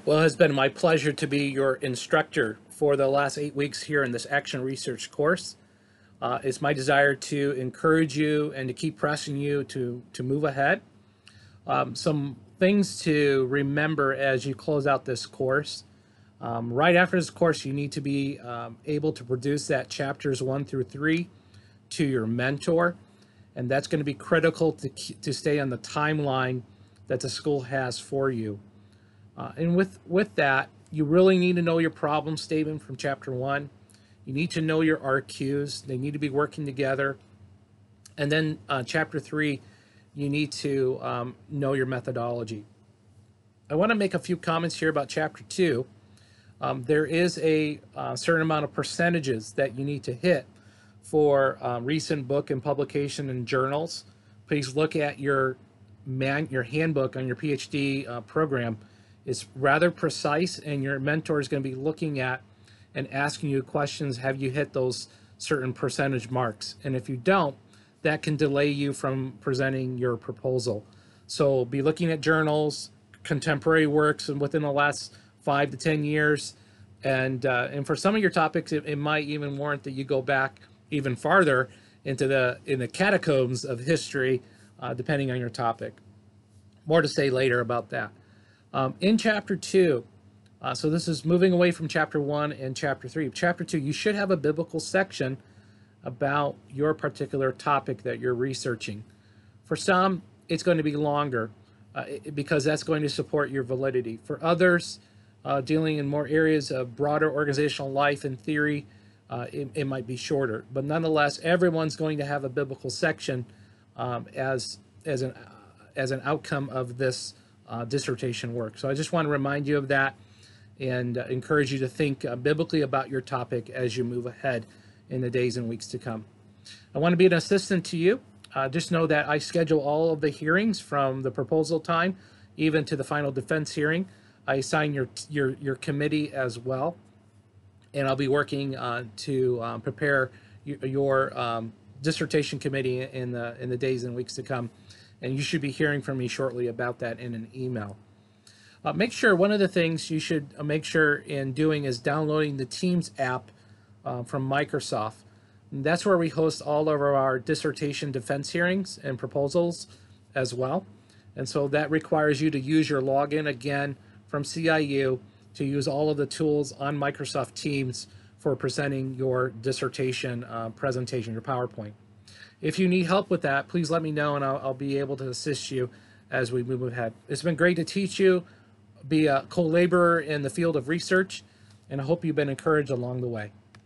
Well, it has been my pleasure to be your instructor for the last 8 weeks here in this action research course. It's my desire to encourage you and to keep pressing you to move ahead. Some things to remember as you close out this course. Right after this course, you need to be able to produce that chapters 1 through 3 to your mentor, and that's going to be critical to stay on the timeline that the school has for you. And with that, you really need to know your problem statement from chapter 1. You need to know your RQs. They need to be working together. And then chapter 3, you need to know your methodology. I want to make a few comments here about chapter 2. There is a certain amount of percentages that you need to hit for recent book and publication and journals. Please look at your handbook on your PhD program. It's rather precise, and your mentor is going to be looking at and asking you questions. Have you hit those certain percentage marks? And if you don't, that can delay you from presenting your proposal. So be looking at journals, contemporary works, and within the last 5 to 10 years. And for some of your topics, it might even warrant that you go back even farther in the catacombs of history, depending on your topic. More to say later about that. In chapter 2, so this is moving away from chapter 1 and chapter 3. Chapter 2, you should have a biblical section about your particular topic that you're researching. For some, it's going to be longer because that's going to support your validity. For others, dealing in more areas of broader organizational life and theory, it might be shorter. But nonetheless, everyone's going to have a biblical section as an outcome of this dissertation work. So I just want to remind you of that and encourage you to think biblically about your topic as you move ahead in the days and weeks to come. I want to be an assistant to you. Just know that I schedule all of the hearings from the proposal time even to the final defense hearing. I assign your committee as well, and I'll be working to prepare your dissertation committee in the days and weeks to come. And you should be hearing from me shortly about that in an email. Make sure one of the things you should make sure in doing is downloading the Teams app from Microsoft. And that's where we host all of our dissertation defense hearings and proposals as well. And so that requires you to use your login again from CIU to use all of the tools on Microsoft Teams for presenting your dissertation presentation, your PowerPoint. If you need help with that, please let me know, and I'll be able to assist you as we move ahead. It's been great to teach you, be a co-laborer in the field of research, and I hope you've been encouraged along the way.